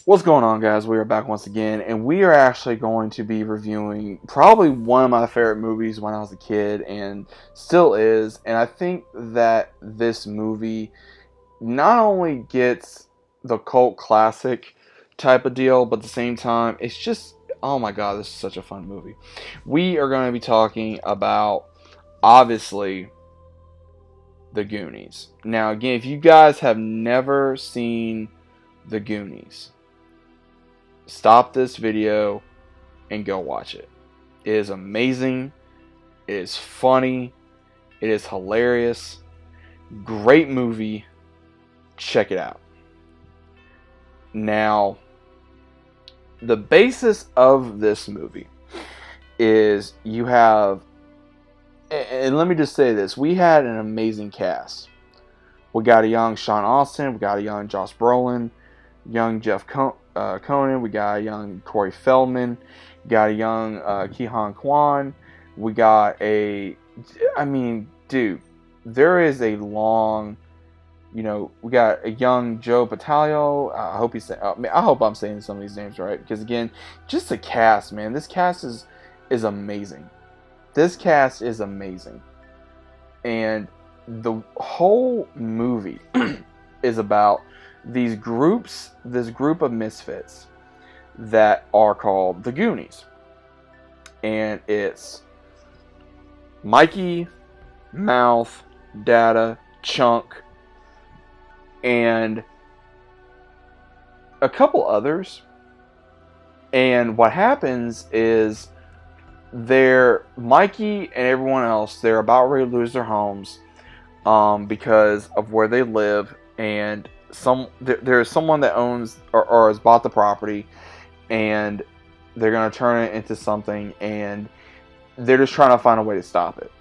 What's going on, guys? We are back once again, and we are actually going to be reviewing probably one of my favorite movies when I was a kid, and still is. And I think that this movie not only gets the cult classic type of deal, but at the same time, it's just, oh my god, this is such a fun movie. We are going to be talking about, obviously, the Goonies. Now, again, if you guys have never seen the Goonies, stop this video and go watch it. It is amazing. It is funny. It is hilarious. Great movie. Check it out. Now, the basis of this movie is you have, and let me just say this, we had an amazing cast. We got a young Sean Austin. We got a young Josh Brolin. Young Jeff Conan. We got a young Corey Feldman. We got a young Ki-Hwan Kwan. We got dude, there is a long, we got a young Joe Battaglio. I hope I'm saying some of these names right, because again, just the cast, man. This cast is amazing. This cast is amazing, and the whole movie is about this group of misfits that are called the Goonies. And it's Mikey, Mouth, Data, Chunk, and a couple others. And what happens is Mikey and everyone else, they're about ready to lose their homes because of where they live, and there's someone that owns or has bought the property, and they're going to turn it into something, and they're just trying to find a way to stop it.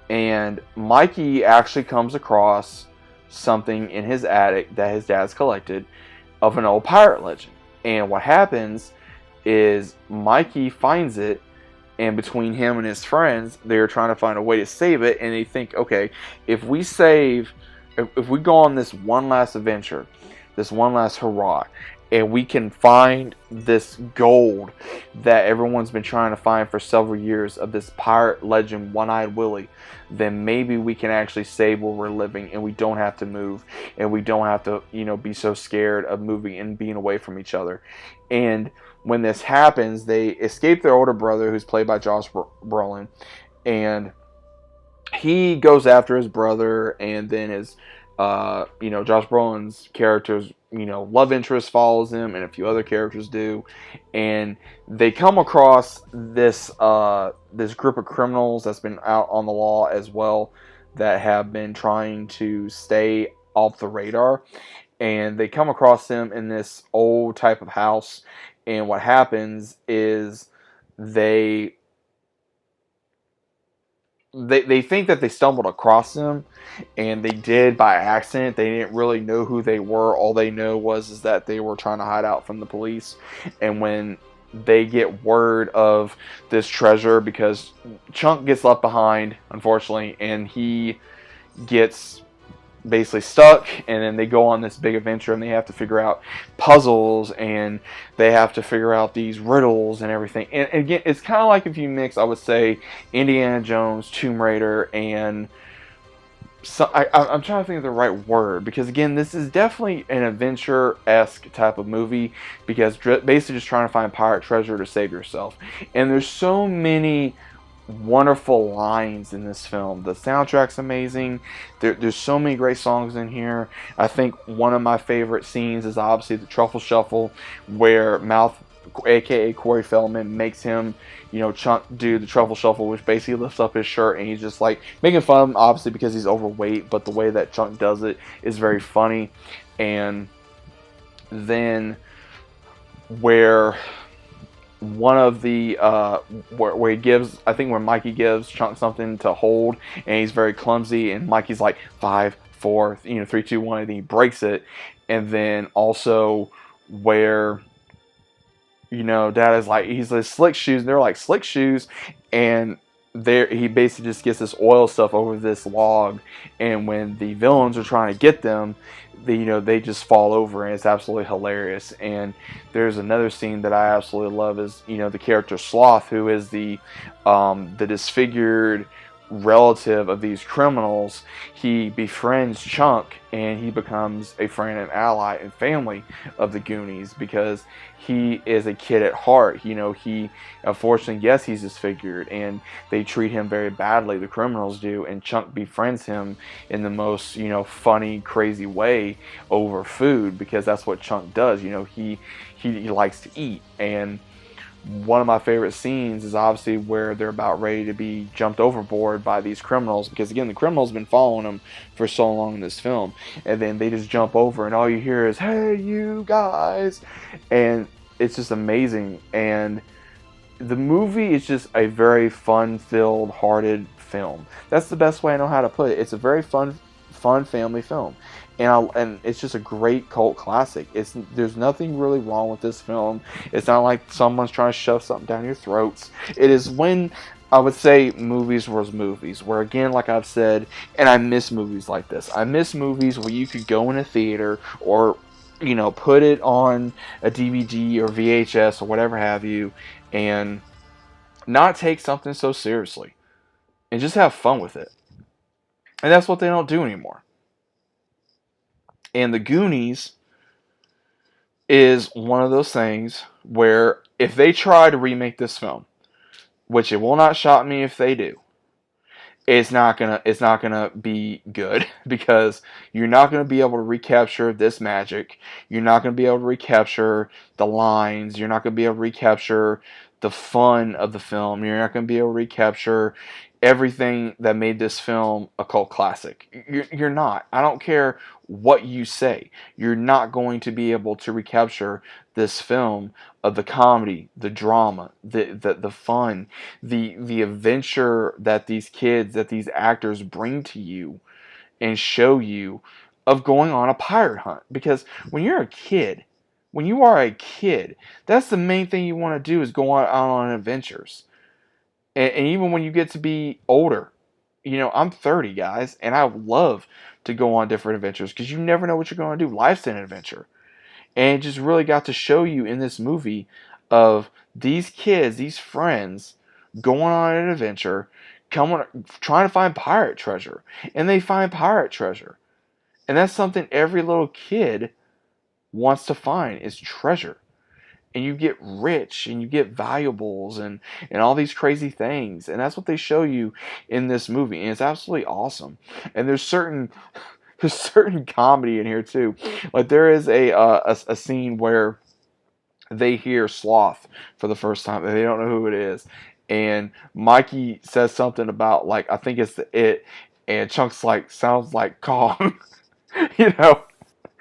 And Mikey actually comes across something in his attic that his dad's collected of an old pirate legend. And what happens is Mikey finds it, and between him and his friends, they're trying to find a way to save it, and they think, okay, if we go on this one last adventure, this one last hurrah, and we can find this gold that everyone's been trying to find for several years of this pirate legend, One-Eyed Willie, then maybe we can actually save where we're living, and we don't have to move, and we don't have to, be so scared of moving and being away from each other. And when this happens, they escape their older brother, who's played by Josh Brolin, and he goes after his brother, and then his, Josh Brolin's character's, love interest follows him, and a few other characters do, and they come across this group of criminals that's been out on the law as well, that have been trying to stay off the radar, and they come across them in this old type of house, and what happens is they think that they stumbled across them, and they did by accident. They didn't really know who they were. All they know is that they were trying to hide out from the police. And when they get word of this treasure, because Chunk gets left behind, unfortunately, and he gets basically stuck, and then they go on this big adventure, and they have to figure out puzzles, and they have to figure out these riddles and everything. And again, it's kind of like if you mix, I would say, Indiana Jones, Tomb Raider, and I'm trying to think of the right word, because again, this is definitely an adventure-esque type of movie, because basically just trying to find pirate treasure to save yourself. And there's so many wonderful lines in this film. The soundtrack's amazing. There's so many great songs in here. I think one of my favorite scenes is obviously the Truffle Shuffle, where Mouth, aka Corey Feldman, makes him, Chunk do the Truffle Shuffle, which basically lifts up his shirt, and he's just like making fun of him, obviously because he's overweight, but the way that Chunk does it is very funny. And then where one of the where he gives, I think where Mikey gives Chunk something to hold, and he's very clumsy, and Mikey's like 5, 4, 3, 2, 1, and then he breaks it. And then also where Dad is like, he's like slick shoes, and they're like slick shoes, and there he basically just gets this oil stuff over this log, and when the villains are trying to get them, they just fall over, and it's absolutely hilarious. And there's another scene that I absolutely love is the character Sloth, who is the disfigured relative of these criminals. He befriends Chunk, and he becomes a friend and ally and family of the Goonies because he is a kid at heart. He unfortunately, yes, he's disfigured, and they treat him very badly. The criminals do, and Chunk befriends him in the most funny, crazy way over food, because that's what Chunk does. He likes to eat. And one of my favorite scenes is obviously where they're about ready to be jumped overboard by these criminals, because again, the criminals have been following them for so long in this film, and then they just jump over, and all you hear is, "Hey, you guys," and it's just amazing. And the movie is just a very fun-filled, hearted film. That's the best way I know how to put it. It's a very fun family film, and it's just a great cult classic. There's nothing really wrong with this film. It's not like someone's trying to shove something down your throats. It is when I would say movies was movies, where again, like I've said, and I miss movies like this. I miss movies where you could go in a theater or put it on a DVD or VHS or whatever have you, and not take something so seriously and just have fun with it. And that's what they don't do anymore. And the Goonies is one of those things where if they try to remake this film, which it will not shock me if they do, it's not gonna be good because you're not gonna be able to recapture this magic. You're not gonna be able to recapture the lines. You're not gonna be able to recapture the fun of the film. You're not gonna be able to recapture everything that made this film a cult classic. You're not. I don't care what you say. You're not going to be able to recapture this film of the comedy, the drama, the fun, the adventure that these kids, that these actors bring to you and show you of going on a pirate hunt. Because when you're a kid, when you are a kid, that's the main thing you want to do is go on adventures. And even when you get to be older, I'm 30, guys, and I love to go on different adventures because you never know what you're going to do. Life's an adventure. And it just really got to show you in this movie of these kids, these friends, going on an adventure, trying to find pirate treasure. And they find pirate treasure. And that's something every little kid wants to find is treasure. And you get rich and you get valuables and all these crazy things. And that's what they show you in this movie. And it's absolutely awesome. And there's certain comedy in here too. Like there is a scene where they hear Sloth for the first time and they don't know who it is. And Mikey says something about, like, I think it's the it, and Chunk's like, sounds like Kong. you know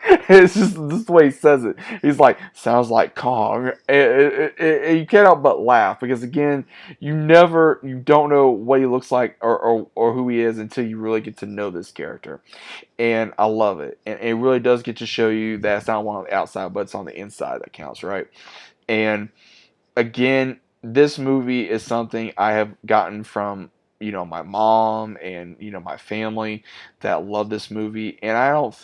It's just this the way he says it. He's like, sounds like Kong. And you can't help but laugh because again, you don't know what he looks like or who he is until you really get to know this character. And I love it. And it really does get to show you that it's not one on the outside, but it's on the inside that counts, right? And again, this movie is something I have gotten from my mom and my family that love this movie, and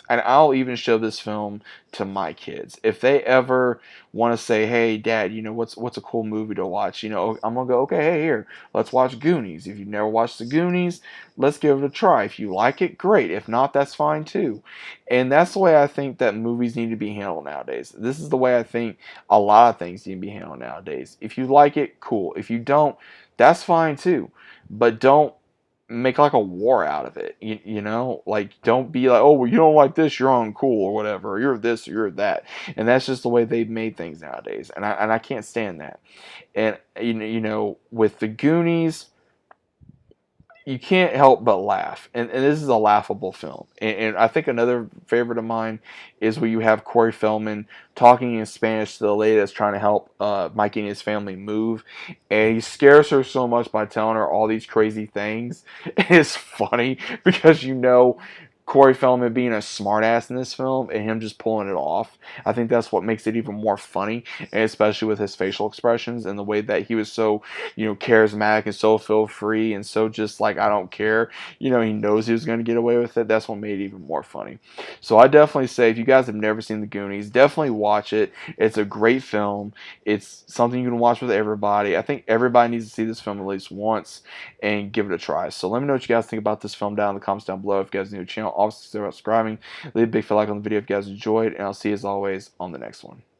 I'll even show this film to my kids if they ever want to say, hey dad, what's a cool movie to watch. I'm gonna go, okay, hey, here, let's watch Goonies. If you've never watched the Goonies, let's give it a try. If you like it, great. If not, that's fine too. And that's the way I think that movies need to be handled nowadays. This is the way I think a lot of things need to be handled nowadays. If you like it, cool. If you don't, that's fine too. But don't make like a war out of it. Like don't be like, oh, well, you don't like this, you're uncool or whatever. Or you're this or you're that. And that's just the way they've made things nowadays. And I can't stand that. And with the Goonies, you can't help but laugh. And this is a laughable film. And I think another favorite of mine is where you have Corey Feldman talking in Spanish to the lady that's trying to help Mikey and his family move. And he scares her so much by telling her all these crazy things. It's funny because Corey Feldman being a smartass in this film and him just pulling it off. I think that's what makes it even more funny, and especially with his facial expressions and the way that he was so, charismatic and so feel free and so just like I don't care. He knows he was going to get away with it. That's what made it even more funny. So I definitely say if you guys have never seen The Goonies, definitely watch it. It's a great film. It's something you can watch with everybody. I think everybody needs to see this film at least once and give it a try. So let me know what you guys think about this film down in the comments down below. If you guys are new to the channel, obviously consider subscribing. Leave a big feel like on the video if you guys enjoyed, and I'll see you as always on the next one.